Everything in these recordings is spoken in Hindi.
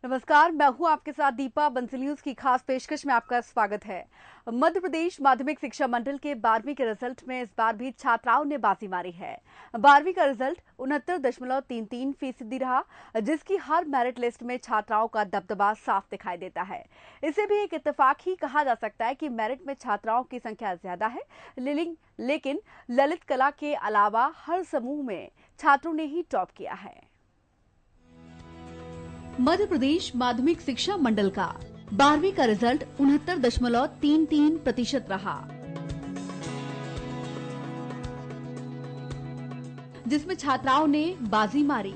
नमस्कार, मैं हूं आपके साथ दीपा। बंसल न्यूज की खास पेशकश में आपका स्वागत है। मध्य प्रदेश माध्यमिक शिक्षा मंडल के 12वीं के रिजल्ट में इस बार भी छात्राओं ने बाजी मारी है। 12वीं का रिजल्ट 69.33% रहा, जिसकी हर मेरिट लिस्ट में छात्राओं का दबदबा साफ दिखाई देता है। इसे भी एक इत्तेफाक ही कहा जा सकता है कि मेरिट में छात्राओं की संख्या ज्यादा है, लेकिन ललित कला के अलावा हर समूह में छात्रों ने ही टॉप किया है। मध्य प्रदेश माध्यमिक शिक्षा मंडल का 12वीं का रिजल्ट 69.33% रहा, जिसमें छात्राओं ने बाजी मारी।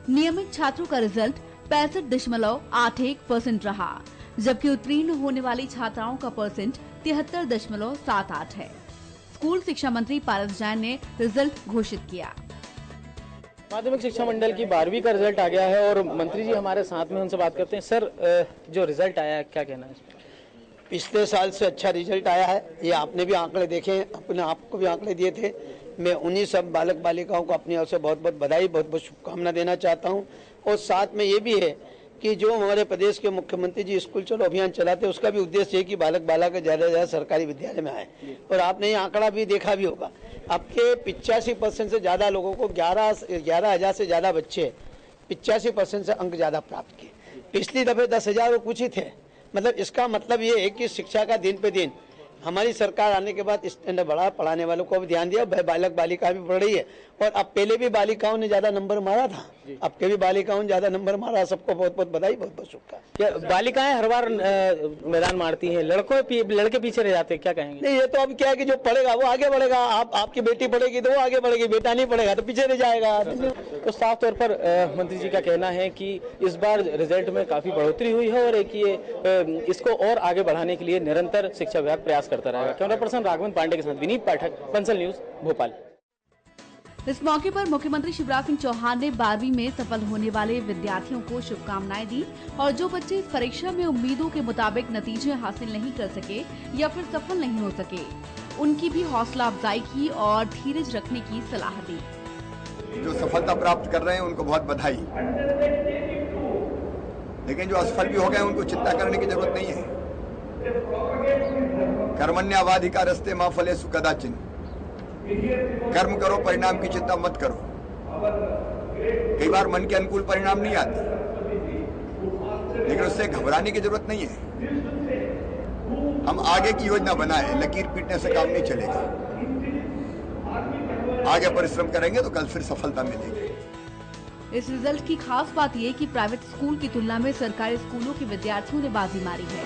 नियमित छात्रों का रिजल्ट 65.81% रहा, जबकि उत्तीर्ण होने वाली छात्राओं का परसेंट 73.78 है। स्कूल शिक्षा मंत्री पारस जैन ने रिजल्ट घोषित किया। माध्यमिक शिक्षा मंडल की 12वीं का रिजल्ट आ गया है और मंत्री जी हमारे साथ में, उनसे बात करते हैं। सर, जो रिजल्ट आया है क्या कहना है इसमें? पिछले साल से अच्छा रिजल्ट आया है। ये आपने भी आंकड़े देखे, अपने आपको भी आंकड़े दिए थे। मैं उन्हीं सब बालक बालिकाओं को अपनी ओर से बहुत बहुत बधाई, बहुत बहुत शुभकामना देना चाहता हूँ। और साथ में ये भी है कि जो हमारे प्रदेश के मुख्यमंत्री जी स्कूल चलो अभियान चलाते हैं, उसका भी उद्देश्य है कि बालक बालिका ज़्यादा से ज़्यादा सरकारी विद्यालय में आए। और आपने ये आंकड़ा भी देखा भी होगा, आपके 85% से ज़्यादा लोगों को 11,000 से ज़्यादा बच्चे 85% से अंक ज़्यादा प्राप्त किए। पिछली दफ़े 10,000 कुछ ही थे। मतलब इसका मतलब ये है कि शिक्षा का दिन पे दिन हमारी सरकार आने के बाद स्टैंडर्ड बढ़ा, पढ़ाने वालों को भी ध्यान दिया, बालक बालिका भी पढ़ रही है। और अब पहले भी बालिकाओं ने ज्यादा नंबर मारा था, अब के भी बालिकाओं ने ज्यादा नंबर मारा। सबको बहुत बहुत बधाई, बहुत बहुत शुभकामनाएं। बालिकाएं हर बार मैदान मारती हैं, लड़के पीछे रह जाते हैं, क्या कहेंगे? नहीं, ये तो अब क्या है कि जो पढ़ेगा वो आगे बढ़ेगा। आपकी बेटी पढ़ेगी तो वो आगे बढ़ेगी, बेटा नहीं पढ़ेगा तो पीछे रह जाएगा। तो साफ तौर पर मंत्री जी का कहना है कि इस बार रिजल्ट में काफी बढ़ोतरी हुई है और एक ये इसको और आगे बढ़ाने के लिए निरंतर शिक्षा विभाग प्रयास करता रहेगा। कैमरा पर्सन राघवन पांडे के साथ विनीत पाठक, बंसल न्यूज, भोपाल। इस मौके पर मुख्यमंत्री शिवराज सिंह चौहान ने 12वीं में सफल होने वाले विद्यार्थियों को शुभकामनाएं दी और जो बच्चे इस परीक्षा में उम्मीदों के मुताबिक नतीजे हासिल नहीं कर सके या फिर सफल नहीं हो सके, उनकी भी हौसला अफजाई की और धीरज रखने की सलाह दी। जो सफलता प्राप्त कर रहे हैं उनको बहुत बधाई, लेकिन जो असफल भी हो गए उनको चिंता करने की जरूरत नहीं है। कर्मण्यवाधिकारस्ते मा फलेषु कदाचिन, कर्म करो परिणाम की चिंता मत करो। कई बार मन के अनुकूल परिणाम नहीं आते, लेकिन उससे घबराने की जरूरत नहीं है। हम आगे की योजना बनाए, लकीर पीटने से काम नहीं चलेगा। आगे परिश्रम करेंगे तो कल फिर सफलता मिलेगी। इस रिजल्ट की खास बात ये कि प्राइवेट स्कूल की तुलना में सरकारी स्कूलों के विद्यार्थियों ने बाजी मारी है।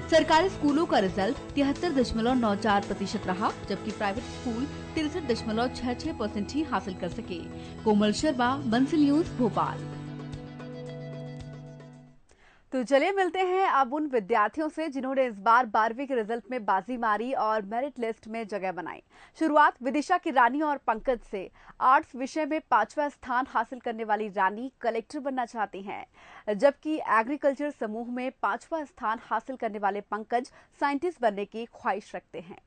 सरकारी स्कूलों का रिजल्ट 73.94% रहा, जबकि प्राइवेट स्कूल 63.66% ही हासिल कर सके। कोमल शर्मा, बंसल न्यूज, भोपाल। तो चलिए मिलते हैं अब उन विद्यार्थियों से जिन्होंने इस बार 12वीं के रिजल्ट में बाजी मारी और मेरिट लिस्ट में जगह बनाई। शुरुआत विदिशा की रानी और पंकज से। आर्ट्स विषय में 5वां स्थान हासिल करने वाली रानी कलेक्टर बनना चाहती हैं, जबकि एग्रीकल्चर समूह में 5वां स्थान हासिल करने वाले पंकज साइंटिस्ट बनने की ख्वाहिश रखते हैं।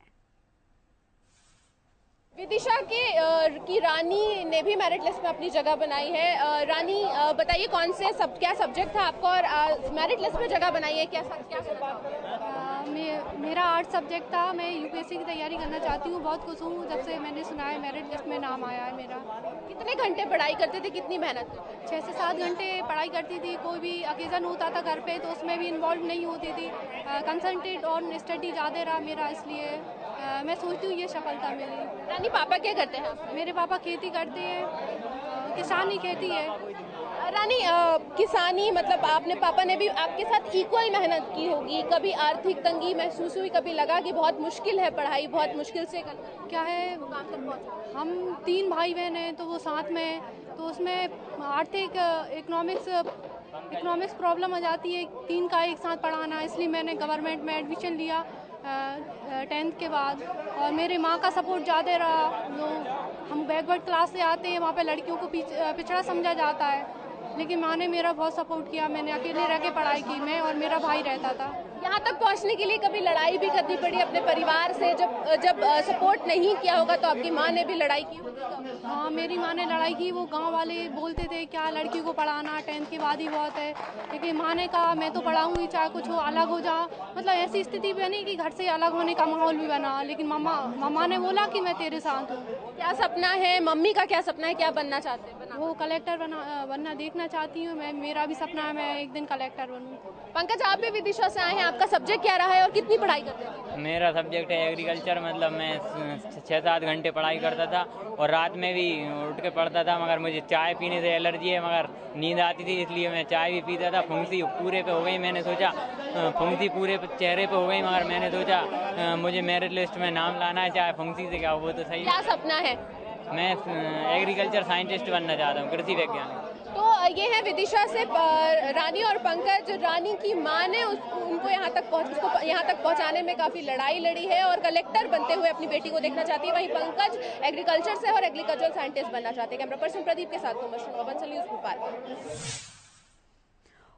विदिशा की रानी ने भी मेरिट लिस्ट में अपनी जगह बनाई है। रानी, बताइए कौन से क्या सब्जेक्ट था आपका और मेरिट लिस्ट में जगह बनाई है, क्या मेरा आर्ट सब्जेक्ट था। मैं यूपीएससी की तैयारी करना चाहती हूँ। बहुत खुश हूँ जब से मैंने सुना है मेरिट लिस्ट में नाम आया है मेरा। कितने घंटे पढ़ाई करते थे, कितनी मेहनत? 6 से 7 घंटे पढ़ाई करती थी। कोई भी ओकेजन होता था घर पे तो उसमें भी इन्वॉल्व नहीं होती थी। कंसंट्रेट ऑन स्टडी ज़्यादा रहा मेरा, इसलिए मैं सोचती हूँ ये सफलता मिली। रानी, पापा क्या करते हैं? मेरे पापा खेती करते हैं, किसानी खेती है। रानी, किसानी मतलब आपने, पापा ने भी आपके साथ इक्वल मेहनत की होगी। कभी आर्थिक तंगी महसूस हुई, कभी लगा कि बहुत मुश्किल है पढ़ाई, बहुत मुश्किल से करना? क्या है, हम 3 भाई बहन हैं तो वो साथ में, तो उसमें आर्थिक इकोनॉमिक्स प्रॉब्लम आ जाती है 3 का एक साथ पढ़ाना। इसलिए मैंने गवर्नमेंट में एडमिशन लिया 10th के बाद, और मेरे माँ का सपोर्ट ज़्यादा रहा। जो हम बैकवर्ड क्लास से आते हैं, वहाँ पे लड़कियों को पिछड़ा समझा जाता है, लेकिन माँ ने मेरा बहुत सपोर्ट किया। मैंने अकेले रह के पढ़ाई की, मैं और मेरा भाई रहता था। यहाँ तक पहुँचने के लिए कभी लड़ाई भी करनी पड़ी अपने परिवार से? जब सपोर्ट नहीं किया होगा तो आपकी माँ ने भी लड़ाई की होगी? हाँ, मेरी माँ ने लड़ाई की। वो गांव वाले बोलते थे क्या लड़की को पढ़ाना, 10th के बाद ही बहुत है। लेकिन माँ ने कहा मैं तो पढ़ाऊंगी, चाहे कुछ हो, अलग हो जा। मतलब ऐसी स्थिति बनी कि घर से अलग होने का माहौल भी बना। लेकिन मम्मा ने बोला कि मैं तेरे साथ हूँ। क्या सपना है मम्मी का? क्या सपना है, क्या बनना चाहते हैं? वो कलेक्टर बनना देखना चाहती हूँ मैं। मेरा भी सपना है मैं एक दिन कलेक्टर बनूँ। पंकज, आप भी विदिशा से आए हैं, आपका सब्जेक्ट क्या रहा है और कितनी पढ़ाई करते थे? मेरा सब्जेक्ट है एग्रीकल्चर। मतलब मैं 6-7 घंटे पढ़ाई करता था और रात में भी उठ के पढ़ता था। मगर मुझे चाय पीने से एलर्जी है, मगर नींद आती थी इसलिए मैं चाय भी पीता था। फुंसी पूरे पे हो गई, मैंने सोचा फुंसी पूरे चेहरे पे हो गई, मगर मैंने सोचा मुझे मेरिट लिस्ट में नाम लाना है, चाहे फुंसी से क्या हो, वो तो सही। क्या सपना है? मैं एग्रीकल्चर साइंटिस्ट बनना चाहता हूँ, कृषि वैज्ञानिक। तो ये है विदिशा से रानी और पंकज। रानी की माँ ने उनको यहाँ तक पहुँचाने में काफ़ी लड़ाई लड़ी है और कलेक्टर बनते हुए अपनी बेटी को देखना चाहती है। वहीं पंकज एग्रीकल्चर से और एग्रीकल्चर साइंटिस्ट बनना चाहते हैं। कैमरा पर्सन प्रदीप के साथ कोमल शर्मा, बंसल न्यूज़ भोपाल।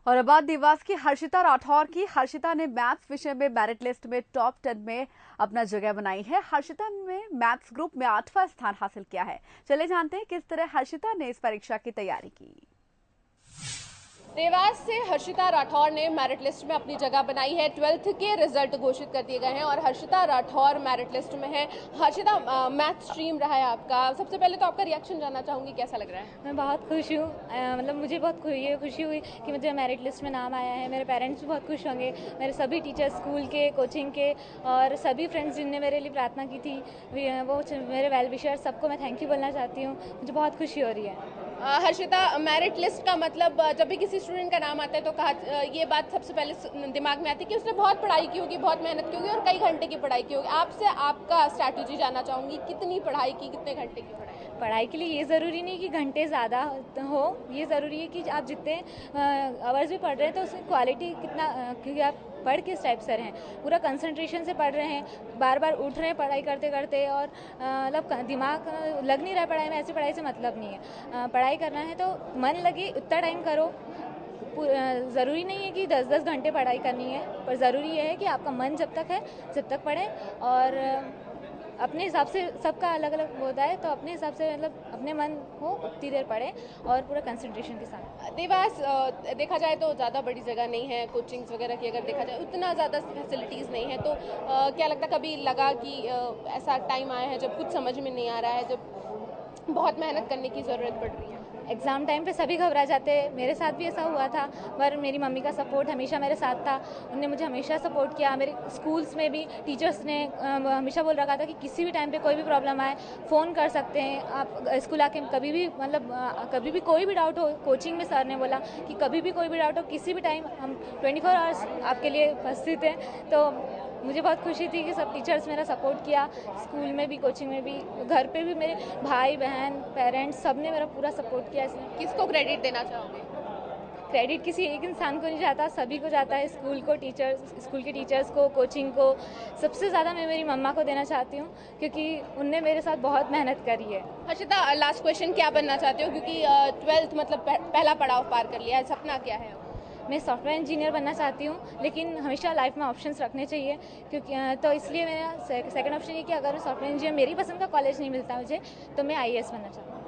और अब बात देवास की हर्षिता राठौर की। हर्षिता ने मैथ्स विषय में मेरिट लिस्ट में टॉप 10 में अपना जगह बनाई है। हर्षिता ने मैथ्स ग्रुप में 8वां स्थान हासिल किया है। चले जानते हैं किस तरह हर्षिता ने इस परीक्षा की तैयारी की। देवास से हर्षिता राठौर ने मेरिट लिस्ट में अपनी जगह बनाई है। 12th के रिजल्ट घोषित कर दिए गए हैं और हर्षिता राठौर मेरिट लिस्ट में है। हर्षिता, मैथ स्ट्रीम रहा है आपका। सबसे पहले तो आपका रिएक्शन जानना चाहूँगी, कैसा लग रहा है? मैं बहुत खुश हूँ। मतलब मुझे बहुत खुशी हुई कि मुझे मेरिट लिस्ट में नाम आया है। मेरे पेरेंट्स भी बहुत खुश होंगे, मेरे सभी टीचर्स, स्कूल के, कोचिंग के और सभी फ्रेंड्स जिनने मेरे लिए प्रार्थना की थी, वो मेरे वेल विशर, सबको मैं थैंक यू बोलना चाहती हूँ। मुझे बहुत खुशी हो रही है। हर्षिता, मेरिट लिस्ट का मतलब जब भी किसी स्टूडेंट का नाम आता है तो कहा ये बात सबसे पहले दिमाग में आती है कि उसने बहुत पढ़ाई की होगी, बहुत मेहनत की होगी और कई घंटे की पढ़ाई की होगी। आपसे आपका स्ट्रैटेजी जानना चाहूँगी, कितनी पढ़ाई की, कितने घंटे की पढ़ाई? पढ़ाई के लिए ये ज़रूरी नहीं कि घंटे ज़्यादा हो, ये ज़रूरी है कि आप जितने आवर्स भी पढ़ रहे हैं तो उसकी क्वालिटी कितना, क्योंकि आप पढ़ किस टाइप से रहे हैं, पूरा कंसंट्रेशन से पढ़ रहे हैं, बार बार उठ रहे हैं पढ़ाई करते करते और मतलब दिमाग लग नहीं रहा पढ़ाई में। ऐसी पढ़ाई से मतलब नहीं है। पढ़ाई करना है तो मन लगे उतना टाइम करो। ज़रूरी नहीं है कि 10-10 घंटे पढ़ाई करनी है, पर ज़रूरी ये है कि आपका मन जब तक है जब तक पढ़ें और अपने हिसाब से। सबका अलग अलग होता है तो अपने हिसाब से मतलब अपने मन हो उतनी देर पढ़ें और पूरा कंसंट्रेशन के साथ। देवास देखा जाए तो ज़्यादा बड़ी जगह नहीं है, कोचिंग्स वगैरह की अगर देखा जाए उतना ज़्यादा फैसिलिटीज़ नहीं है, तो क्या लगता, कभी लगा कि ऐसा टाइम आया है जब कुछ समझ में नहीं आ रहा है, जब बहुत मेहनत करने की ज़रूरत पड़ रही है? एग्ज़ाम टाइम पे सभी घबरा जाते हैं, मेरे साथ भी ऐसा हुआ था, पर मेरी मम्मी का सपोर्ट हमेशा मेरे साथ था। उन्होंने मुझे हमेशा सपोर्ट किया। मेरे स्कूल्स में भी टीचर्स ने हमेशा बोल रखा था कि किसी भी टाइम पे कोई भी प्रॉब्लम आए फ़ोन कर सकते हैं आप स्कूल आके, कभी भी मतलब कभी भी कोई भी डाउट हो। कोचिंग में सर ने बोला कि कभी भी कोई भी डाउट हो, किसी भी टाइम हम 24 आवर्स आपके लिए उपस्थित हैं। तो मुझे बहुत खुशी थी कि सब टीचर्स मेरा सपोर्ट किया, स्कूल में भी, कोचिंग में भी, घर पे भी मेरे भाई बहन, पेरेंट्स, सब ने मेरा पूरा सपोर्ट किया। इसमें किसको क्रेडिट देना चाहोगे? क्रेडिट किसी एक इंसान को नहीं जाता, सभी को जाता है। स्कूल को, टीचर्स, स्कूल के टीचर्स को, कोचिंग को। सबसे ज़्यादा मैं मेरी मम्मा को देना चाहती हूँ क्योंकि उनने मेरे साथ बहुत मेहनत करी है। हर्षिता, लास्ट क्वेश्चन, क्या बनना चाहते हो? क्योंकि 12th मतलब पहला पड़ाव पार कर लिया है, सपना क्या है? मैं सॉफ्टवेयर इंजीनियर बनना चाहती हूँ, लेकिन हमेशा लाइफ में ऑप्शंस रखने चाहिए, क्योंकि तो इसलिए मेरा सेकंड ऑप्शन ये कि अगर मैं सॉफ्टवेयर इंजीनियर, मेरी पसंद का कॉलेज नहीं मिलता मुझे, तो मैं IAS बनना चाहती हूँ।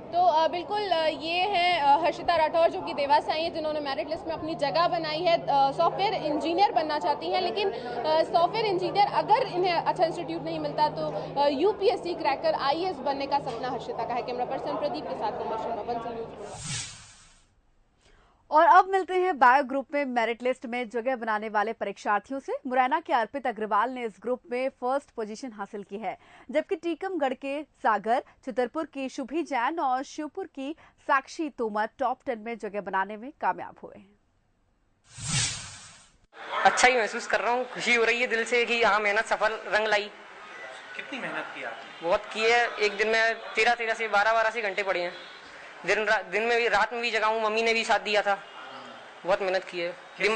तो बिल्कुल ये हैं हर्षिता राठौर, जो कि देवास से आई हैं, जिन्होंने मेरिट लिस्ट में अपनी जगह बनाई है। सॉफ्टवेयर इंजीनियर बनना चाहती हैं, लेकिन सॉफ्टवेयर इंजीनियर अगर इन्हें अच्छा इंस्टीट्यूट नहीं मिलता तो UPSC क्रैकर IAS बनने का सपना हर्षिता का है। कैमरा पर्सन प्रदीप के साथ कोमल शर्मा, बंसल न्यूज़। और अब मिलते हैं बायो ग्रुप में मेरिट लिस्ट में जगह बनाने वाले परीक्षार्थियों से। मुरैना के अर्पित अग्रवाल ने इस ग्रुप में फर्स्ट पोजीशन हासिल की है, जबकि टीकमगढ़ के सागर, चितरपुर की शुभी जैन और शिवपुर की साक्षी तोमर टॉप 10 में जगह बनाने में कामयाब हुए हैं। अच्छा ही महसूस कर रहा हूँ, खुशी हो रही है दिल से कि हाँ, मेहनत सफल रंग लाई। कितनी मेहनत की आपने? बहुत की है। एक दिन में 13 से 12 से घंटे पढ़े हैं। दिन में भी, रात में भी जगा हूँ। मम्मी ने भी साथ दिया था। बहुत मेहनत की है।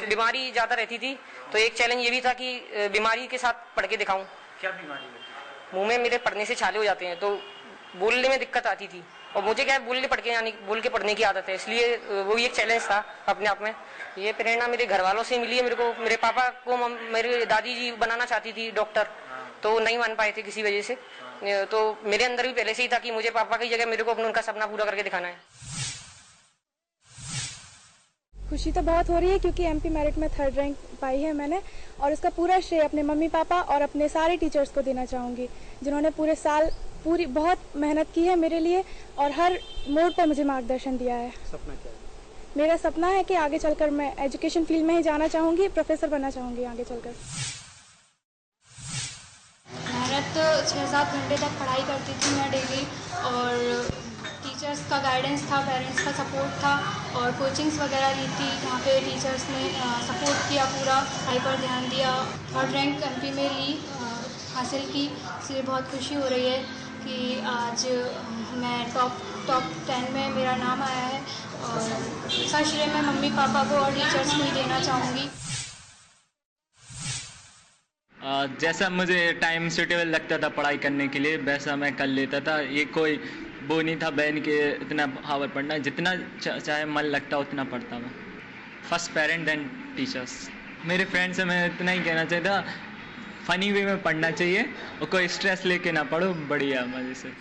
बीमारी ज्यादा रहती थी तो एक चैलेंज ये भी था कि बीमारी के साथ पढ़ के दिखाऊं। क्या बीमारी होती है? मुंह में मेरे पढ़ने से छाले हो जाते हैं तो बोलने में दिक्कत आती थी। और मुझे क्या है बोल के पढ़ने की आदत है, इसलिए वो भी एक चैलेंज था अपने आप में। ये प्रेरणा मेरे घर वालों से मिली है मेरे को। मेरे पापा को मेरी दादी जी बनाना चाहती थी डॉक्टर, तो नहीं मान पाए थे किसी वजह से। तो मेरे अंदर भी पहले से ही था कि मुझे पापा की जगह मेरे को अपना उनका सपना पूरा करके दिखाना है। खुशी तो बहुत हो रही है क्योंकि एमपी मेरिट में 3rd रैंक पाई है मैंने, और इसका पूरा श्रेय अपने मम्मी पापा और अपने सारे टीचर्स को देना चाहूँगी, जिन्होंने पूरे साल बहुत मेहनत की है मेरे लिए और हर मोड़ पर मुझे मार्गदर्शन दिया है। सपना क्या है? मेरा सपना है कि आगे चलकर मैं एजुकेशन फील्ड में ही जाना चाहूँगी, प्रोफेसर बनना चाहूँगी आगे चलकर। मेहनत 6-7 घंटे तक पढ़ाई करती थी मैं डेली, और टीचर्स का गाइडेंस था, पेरेंट्स का सपोर्ट था, और कोचिंग्स वगैरह ली थी जहाँ पे टीचर्स ने सपोर्ट किया, पूरा पढ़ाई पर ध्यान दिया। 3rd रैंक एमपी में हासिल की, इसलिए बहुत खुशी हो रही है कि आज मैं टॉप 10 में मेरा नाम आया है, और इसका श्रेय मैं मम्मी पापा को और टीचर्स को ही देना चाहूँगी। जैसा मुझे टाइम सूटेबल लगता था पढ़ाई करने के लिए वैसा मैं कर लेता था। ये कोई वो नहीं था बहन के इतना हावर पढ़ना, जितना चाहे मन लगता उतना पढ़ता मैं। First parent then teachers. मेरे फ्रेंड से मैं इतना ही कहना चाहता, फनी वे में पढ़ना चाहिए और कोई स्ट्रेस लेके ना पढ़ो, बढ़िया मजे से।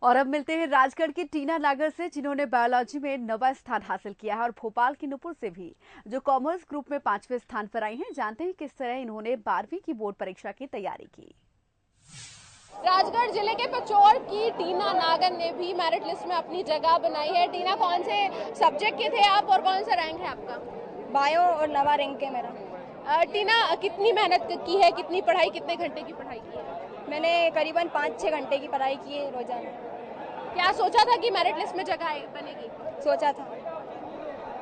और अब मिलते हैं राजगढ़ की टीना नागर से, जिन्होंने बायोलॉजी में 9वां स्थान हासिल किया है, और भोपाल की नुपुर से भी, जो कॉमर्स ग्रुप में 5वें स्थान पर आई हैं। जानते हैं किस तरह इन्होंने 12वीं की बोर्ड परीक्षा की तैयारी की। राजगढ़ जिले के पचौड़ की टीना नागर ने भी मेरिट लिस्ट में अपनी जगह बनाई है। टीना, कौन से सब्जेक्ट के थे आप और कौन सा रैंक है आपका? बायो और 9वां रैंक है मेरा। टीना, कितनी मेहनत की है, कितनी पढ़ाई, कितने घंटे की पढ़ाई की है? मैंने करीबन 5-6 घंटे की पढ़ाई की है रोजाना। क्या सोचा था कि मेरिट लिस्ट में जगह बनेगी? सोचा था।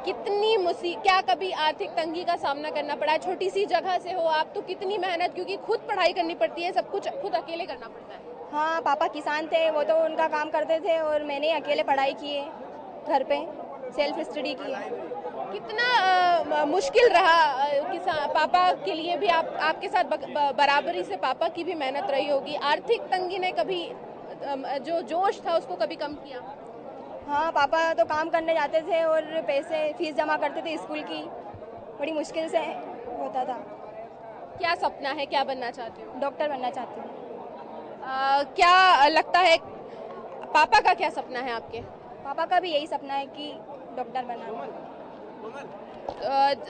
क्या कभी आर्थिक तंगी का सामना करना पड़ा? छोटी सी जगह से हो आप, तो कितनी मेहनत, क्योंकि खुद पढ़ाई करनी पड़ती है, सब कुछ खुद अकेले करना पड़ता है। हाँ, पापा किसान थे, वो तो उनका काम करते थे और मैंने अकेले पढ़ाई की है, घर पे सेल्फ स्टडी की है। कितना मुश्किल रहा किसान पापा के लिए भी? आपके साथ बराबरी से पापा की भी मेहनत रही होगी। आर्थिक तंगी ने कभी जो जोश था उसको कभी कम किया? हाँ, पापा तो काम करने जाते थे और पैसे फीस जमा करते थे स्कूल की, बड़ी मुश्किल से होता था। क्या सपना है, क्या बनना चाहते हो? डॉक्टर बनना चाहती हूँ। क्या लगता है पापा का क्या सपना है आपके? पापा का भी यही सपना है कि डॉक्टर बनना।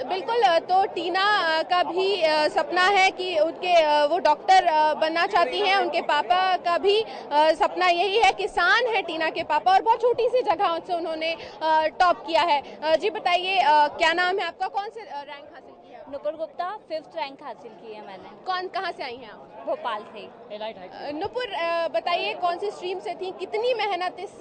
बिल्कुल, तो टीना का भी सपना है कि उनके वो डॉक्टर बनना चाहती हैं। उनके पापा का भी सपना यही है। किसान है टीना के पापा, और बहुत छोटी सी जगह से उन्होंने टॉप किया है। जी बताइए, क्या नाम है आपका, कौन से रैंक हासिल किया? नुपुर गुप्ता 5th रैंक हासिल की है मैंने। कहाँ से आई हैं आप? भोपाल से। नुपुर, बताइए कौन सी स्ट्रीम से थी, कितनी मेहनत इस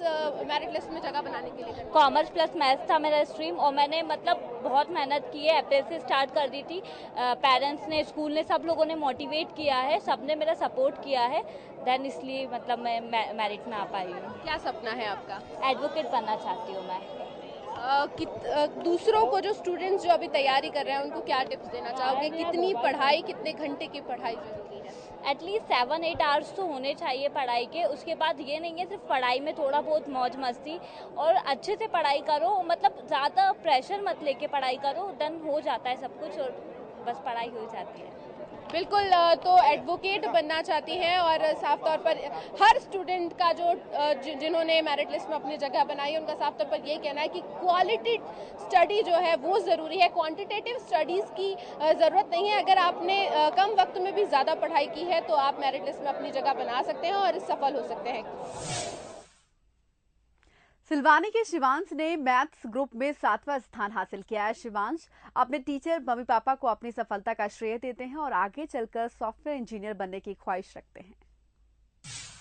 मेरिट लिस्ट में जगह बनाने के लिए? कॉमर्स प्लस मैथ्स था मेरा स्ट्रीम, और मैंने मतलब बहुत मेहनत की है। अप्रैल से स्टार्ट कर दी थी। पेरेंट्स ने, स्कूल ने, सब लोगों ने मोटिवेट किया है, सब ने मेरा सपोर्ट किया है, देन इसलिए मतलब मैं मेरिट में आ पाई हूँ। क्या सपना है आपका? एडवोकेट बनना चाहती हूँ मैं। दूसरों को, जो स्टूडेंट्स जो अभी तैयारी कर रहे हैं, उनको क्या टिप्स देना चाहोगे? कितनी पढ़ाई, कितने घंटे की पढ़ाई जरूरी है? एटलीस्ट 7-8 आवर्स तो होने चाहिए पढ़ाई के। उसके बाद ये नहीं है सिर्फ पढ़ाई में थोड़ा बहुत मौज मस्ती, और अच्छे से पढ़ाई करो, मतलब ज़्यादा प्रेशर मत लेके पढ़ाई करो, देन हो जाता है सब कुछ, और बस पढ़ाई हो जाती है। बिल्कुल, तो एडवोकेट बनना चाहती हैं, और साफ तौर पर हर स्टूडेंट का जिन्होंने मेरिट लिस्ट में अपनी जगह बनाई है, उनका साफ तौर पर ये कहना है कि क्वालिटी स्टडी जो है वो ज़रूरी है, क्वांटिटेटिव स्टडीज़ की ज़रूरत नहीं है। अगर आपने कम वक्त में भी ज़्यादा पढ़ाई की है तो आप मेरिट लिस्ट में अपनी जगह बना सकते हैं और सफल हो सकते हैं। सिलवानी के शिवांश ने मैथ्स ग्रुप में 7वां स्थान हासिल किया है। शिवांश अपने टीचर मम्मी पापा को अपनी सफलता का श्रेय देते हैं और आगे चलकर सॉफ्टवेयर इंजीनियर बनने की ख्वाहिश रखते हैं।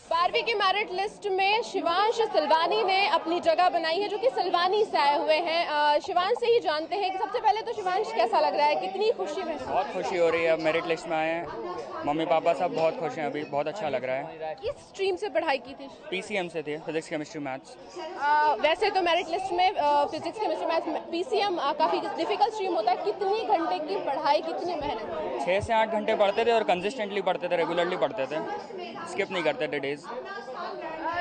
12वीं की मेरिट लिस्ट में शिवांश सिलवानी ने अपनी जगह बनाई है, जो कि सिलवानी से आए हुए हैं। शिवांश से ही जानते हैं कि सबसे पहले तो शिवांश कैसा लग रहा है, कितनी खुशी महसूस? बहुत खुशी हो रही है, मेरिट लिस्ट में आए हैं, मम्मी पापा सब बहुत खुश हैं, अभी बहुत अच्छा लग रहा है। किस स्ट्रीम से पढ़ाई की थी? PCM से थे, फिजिक्स केमिस्ट्री मैथ्स। वैसे तो मेरिट लिस्ट में फिजिक्स केमिस्ट्री मैथ्स PCM काफ़ी डिफिकल्ट स्ट्रीम होता है। कितनी घंटे की पढ़ाई, कितनी मेहनत? 6 से 8 घंटे पढ़ते थे और कंसिस्टेंटली पढ़ते थे, रेगुलरली पढ़ते थे, स्किप नहीं करते थे डेज।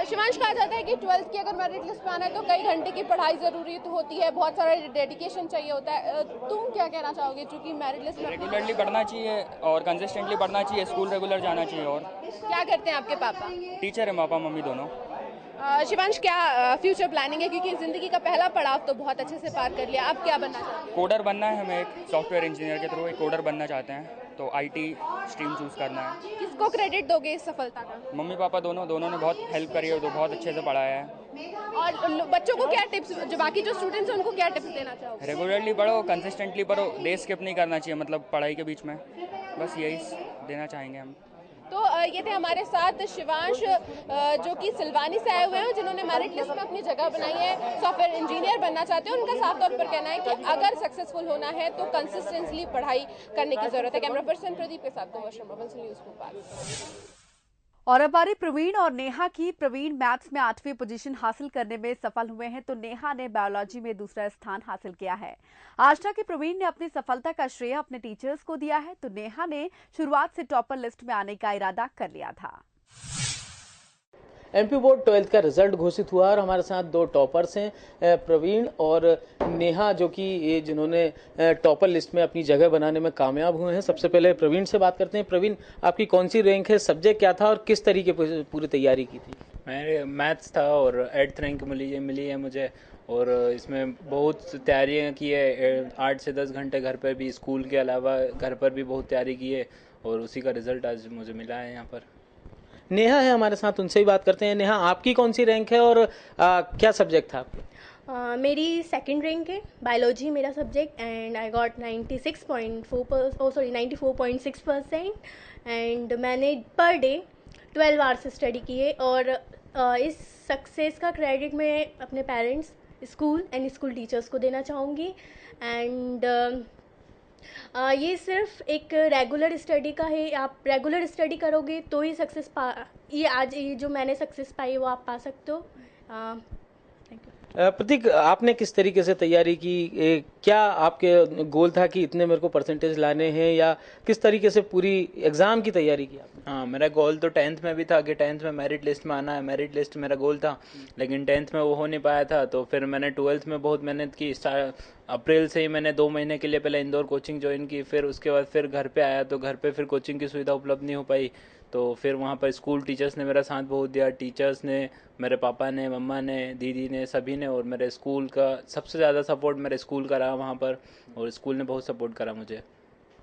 शिवांश, कहा जाता है कि 12th की अगर मेरिट लिस्ट में आना है तो कई घंटे की पढ़ाई जरूरी तो होती है, बहुत सारा डेडिकेशन चाहिए होता है। तुम क्या कहना चाहोगे, चूंकि मेरिट लिस्ट में रेगुलरली पढ़ना चाहिए और कंसिस्टेंटली पढ़ना चाहिए, स्कूल रेगुलर जाना चाहिए। और क्या करते हैं आपके पापा? टीचर है, पापा मम्मी दोनों। शिवांश, क्या फ्यूचर प्लानिंग है, क्योंकि जिंदगी का पहला पड़ाव तो बहुत अच्छे से पार कर लिया, आप क्या बनना चाहते हैं? कोडर बनना है हमें, एक सॉफ्टवेयर इंजीनियर के थ्रू एक कोडर बनना चाहते हैं, तो आईटी स्ट्रीम चूज करना है। किसको क्रेडिट दोगे इस सफलता का? मम्मी पापा दोनों ने बहुत हेल्प करी है, तो बहुत अच्छे से पढ़ाया है। और बच्चों को क्या टिप्स, जो बाकी जो स्टूडेंट्स हैं उनको क्या टिप्स देना चाहोगे? रेगुलरली पढ़ो, कंसिस्टेंटली पढ़ो, डे स्किप नहीं करना चाहिए, मतलब पढ़ाई के बीच में, बस यही देना चाहेंगे हम। तो ये थे हमारे साथ शिवांश, जो कि सिलवानी से आए हुए हैं, जिन्होंने मेरिट लिस्ट में अपनी जगह बनाई है, सॉफ्टवेयर इंजीनियर बनना चाहते हैं। उनका साफ तौर पर कहना है कि अगर सक्सेसफुल होना है तो कंसिस्टेंटली पढ़ाई करने की जरूरत है। कैमरा पर्सन प्रदीप के साथ न्यूज़ भोपाल। और अब बारी प्रवीण और नेहा की। प्रवीण मैथ्स में 8वीं पोजीशन हासिल करने में सफल हुए हैं, तो नेहा ने बायोलॉजी में दूसरा स्थान हासिल किया है। आष्टा के प्रवीण ने अपनी सफलता का श्रेय अपने टीचर्स को दिया है, तो नेहा ने शुरुआत से टॉपर लिस्ट में आने का इरादा कर लिया था। एमपी बोर्ड 12th का रिजल्ट घोषित हुआ और हमारे साथ दो टॉपर्स हैं, प्रवीण और नेहा, जो कि जिन्होंने टॉपर लिस्ट में अपनी जगह बनाने में कामयाब हुए हैं। सबसे पहले प्रवीण से बात करते हैं। प्रवीण, आपकी कौन सी रैंक है, सब्जेक्ट क्या था और किस तरीके पूरी तैयारी की थी? मेरे मैथ्स था और 8th रैंक मिली है मुझे, और इसमें बहुत तैयारियाँ की है। 8 से 10 घंटे घर पर भी, स्कूल के अलावा घर पर भी बहुत तैयारी की है, और उसी का रिजल्ट आज मुझे मिला है यहाँ पर। नेहा है हमारे साथ, उनसे ही बात करते हैं। नेहा, आपकी कौन सी रैंक है और क्या सब्जेक्ट था आपका? मेरी सेकंड रैंक है, बायोलॉजी मेरा subject, and I got 94.6% and मैंने पर डे 12 आवर्स स्टडी किए। और इस सक्सेस का क्रेडिट मैं अपने parents, school and school teachers को देना चाहूँगी। एंड ये सिर्फ एक रेगुलर स्टडी का है, आप रेगुलर स्टडी करोगे तो ही सक्सेस ये जो मैंने सक्सेस पाई वो आप पा सकते हो। प्रतीक, आपने किस तरीके से तैयारी की? क्या आपके गोल था कि इतने मेरे को परसेंटेज लाने हैं, या किस तरीके से पूरी एग्जाम की तैयारी की आपने? हाँ, मेरा गोल तो 10th में भी था कि 10th में मेरिट लिस्ट में आना है, मेरिट लिस्ट मेरा गोल था, लेकिन 10th में वो हो नहीं पाया था। तो फिर मैंने 12th में बहुत मेहनत की। अप्रैल से ही मैंने 2 महीने के लिए पहले इंदौर कोचिंग ज्वाइन की, फिर उसके बाद फिर घर पे आया, तो घर पे फिर कोचिंग की सुविधा उपलब्ध नहीं हो पाई। तो फिर वहाँ पर स्कूल टीचर्स ने मेरा साथ बहुत दिया, टीचर्स ने, मेरे पापा ने, मम्मा ने, दीदी ने, सभी ने, और मेरे स्कूल का सबसे ज़्यादा सपोर्ट मेरे स्कूल का रहा वहाँ पर, और स्कूल ने बहुत सपोर्ट करा मुझे।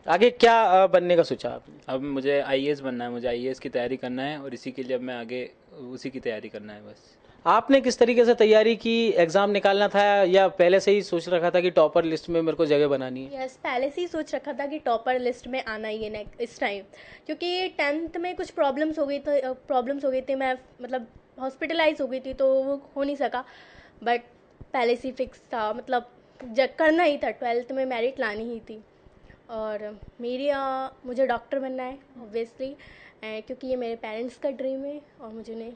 आगे क्या बनने का सोचा आपने? अब मुझे IAS बनना है, मुझे IAS की तैयारी करना है, और इसी के लिए अब मैं आगे उसी की तैयारी करना है बस। आपने किस तरीके से तैयारी की? एग्जाम निकालना था या पहले से ही सोच रखा था कि टॉपर लिस्ट में मेरे को जगह बनानी है? यस, पहले से ही सोच रखा था कि टॉपर लिस्ट में आना ही है इस टाइम, क्योंकि 10th में कुछ प्रॉब्लम्स हो गई थी, मैं मतलब हॉस्पिटलाइज हो गई थी, तो वो हो नहीं सका। बट पहले से ही फिक्स था, मतलब करना ही था, 12th में मेरिट लानी ही थी। और मुझे डॉक्टर बनना है ऑब्वियसली, क्योंकि ये मेरे पेरेंट्स का ड्रीम है, और मुझे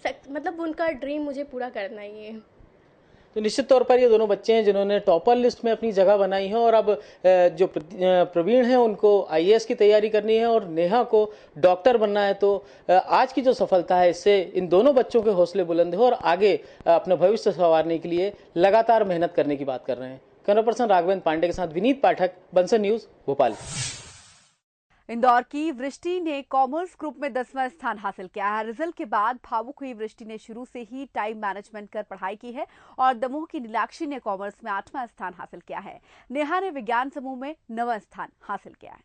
मतलब उनका ड्रीम मुझे पूरा करना ही है। तो निश्चित तौर पर ये दोनों बच्चे हैं जिन्होंने टॉपर लिस्ट में अपनी जगह बनाई है, और अब जो प्रवीण है उनको IAS की तैयारी करनी है और नेहा को डॉक्टर बनना है। तो आज की जो सफलता है, इससे इन दोनों बच्चों के हौसले बुलंद है और आगे अपना भविष्य संवारने के लिए लगातार मेहनत करने की बात कर रहे हैं। कैमरा पर्सन राघवेंद्र पांडे के साथ विनीत पाठक, बंसन न्यूज भोपाल। इंदौर की वृष्टि ने कॉमर्स ग्रुप में 10वां स्थान हासिल किया है। रिजल्ट के बाद भावुक हुई वृष्टि ने शुरू से ही टाइम मैनेजमेंट कर पढ़ाई की है, और दमोह की नीलाक्षी ने कॉमर्स में 8वां स्थान हासिल किया है। नेहा ने विज्ञान समूह में 9वां स्थान हासिल किया है।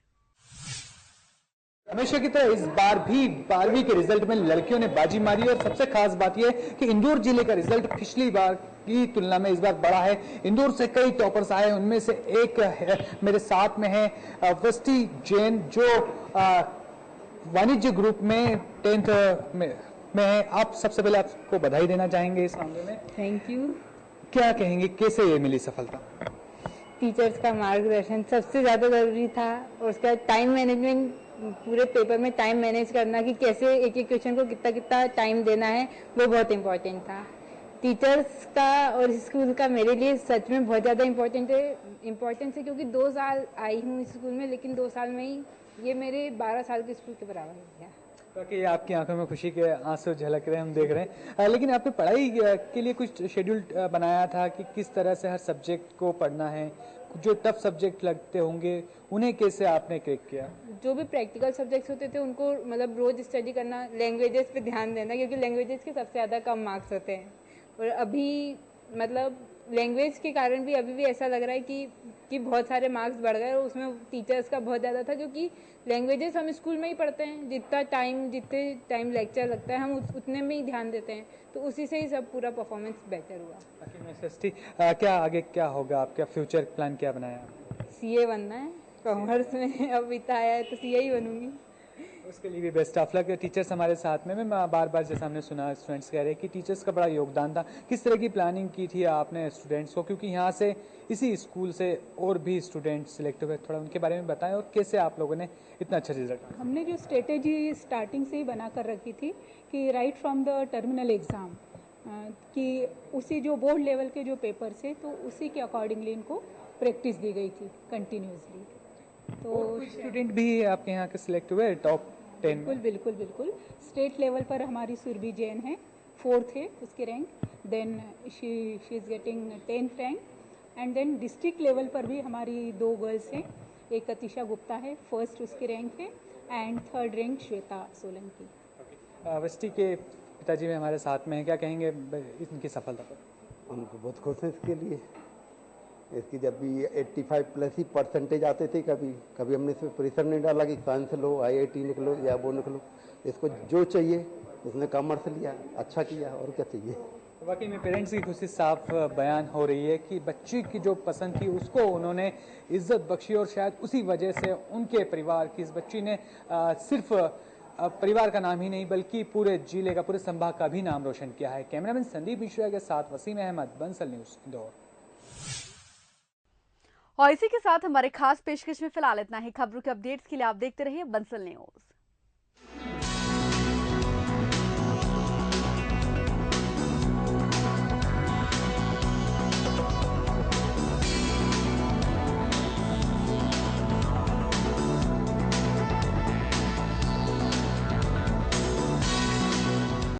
हमेशा की तरह इस बार भी 12वीं के रिजल्ट में लड़कियों ने बाजी मारी, और सबसे खास बात यह कि इंदौर जिले का रिजल्ट पिछली बार की तुलना में इस बार बड़ा है। इंदौर से कई टॉपर्स आए, उनमें से एक मेरे साथ में है वृष्टि जैन, जो वाणिज्य ग्रुप में 10th में है। आप सबसे पहले आपको बधाई देना चाहेंगे इस मामले में। Thank you. क्या कहेंगे, कैसे ये मिली सफलता? टीचर्स का मार्गदर्शन सबसे ज़्यादा ज़रूरी था, और उसका टाइम मैनेजमेंट, पूरे पेपर में टाइम मैनेज करना कि कैसे एक एक क्वेश्चन को कितना कितना टाइम देना है, वो बहुत इम्पोर्टेंट था। टीचर्स का और स्कूल का मेरे लिए सच में बहुत ज़्यादा इम्पोर्टेंस है, क्योंकि 2 साल आई हूँ इस स्कूल में, लेकिन 2 साल में ही ये मेरे 12 साल के स्कूल के बराबर हो गया। बाकी आपकी आंखों में खुशी के आंसू झलक रहे हैं, हम देख रहे हैं। लेकिन आपने पढ़ाई के लिए कुछ शेड्यूल बनाया था कि किस तरह से हर सब्जेक्ट को पढ़ना है, जो टफ सब्जेक्ट लगते होंगे उन्हें कैसे आपने क्रैक किया? जो भी प्रैक्टिकल सब्जेक्ट्स होते थे उनको मतलब रोज स्टडी करना, लैंग्वेजेस पे ध्यान देना, क्योंकि लैंग्वेजेस के सबसे ज़्यादा कम मार्क्स होते हैं। और अभी मतलब लैंग्वेज के कारण भी अभी भी ऐसा लग रहा है कि बहुत सारे मार्क्स बढ़ गए, और उसमें टीचर्स का बहुत ज़्यादा था, क्योंकि लैंग्वेजेस हम स्कूल में ही पढ़ते हैं, जितने टाइम लेक्चर लगता है हम उतने में ही ध्यान देते हैं, तो उसी से ही सब पूरा परफॉर्मेंस बेटर हुआ। क्या आगे क्या होगा, आपका फ्यूचर प्लान क्या बनाया? CA बनना है, कॉमर्स में अब इतना आया है तो CA ही बनूंगी। उसके लिए भी बेस्ट ऑफ लक। टीचर्स हमारे साथ में, मैं बार बार जैसा हमने सुना स्टूडेंट्स कह रहे हैं कि टीचर्स का बड़ा योगदान था। किस तरह की प्लानिंग की थी आपने स्टूडेंट्स को, क्योंकि यहाँ से इसी स्कूल से और भी स्टूडेंट सिलेक्ट हुए, थोड़ा उनके बारे में बताएं और कैसे आप लोगों ने इतना अच्छा रिजल्ट? हमने जो स्ट्रेटेजी स्टार्टिंग से ही बना कर रखी थी कि right from the terminal exam कि उसी जो बोर्ड लेवल के जो पेपर्स है तो उसी के अकॉर्डिंगली इनको प्रैक्टिस दी गई थी कंटिन्यूसली। तो स्टूडेंट भी आपके यहाँ के सिलेक्ट हुए टॉप 10? बिल्कुल। स्टेट लेवल पर हमारी सुरभि जैन है, 4th है उसकी rank, then she is getting 10th rank, and then district level पर भी हमारी 2 गर्ल्स हैं, एक अतिशा गुप्ता है, 1st उसकी रैंक है, and 3rd rank Shweta Solanki. वस्ती के पिताजी भी हमारे साथ में हैं, क्या कहेंगे इनकी सफलता पर? उनको बहुत खुश है इसके लिए। इसकी जब भी 85+ ही परसेंटेज आते थे, कभी हमने इसमें प्रेशर नहीं डाला कि साइंस लो, IIT निकलो या वो निकलो। इसको जो चाहिए उसने कॉमर्स लिया, अच्छा किया, और क्या चाहिए। वाकई में पेरेंट्स की खुशी साफ बयान हो रही है कि बच्ची की जो पसंद थी उसको उन्होंने इज्जत बख्शी, और शायद उसी वजह से उनके परिवार की इस बच्ची ने सिर्फ परिवार का नाम ही नहीं बल्कि पूरे जिले का, पूरे संभाग का भी नाम रोशन किया है। कैमरामैन संदीप मिश्रा के साथ वसीम अहमद, बंसल न्यूज़, इंदौर। और इसी के साथ हमारे खास पेशकश में फिलहाल इतना ही। खबरों के अपडेट्स के लिए आप देखते रहिए बंसल न्यूज़।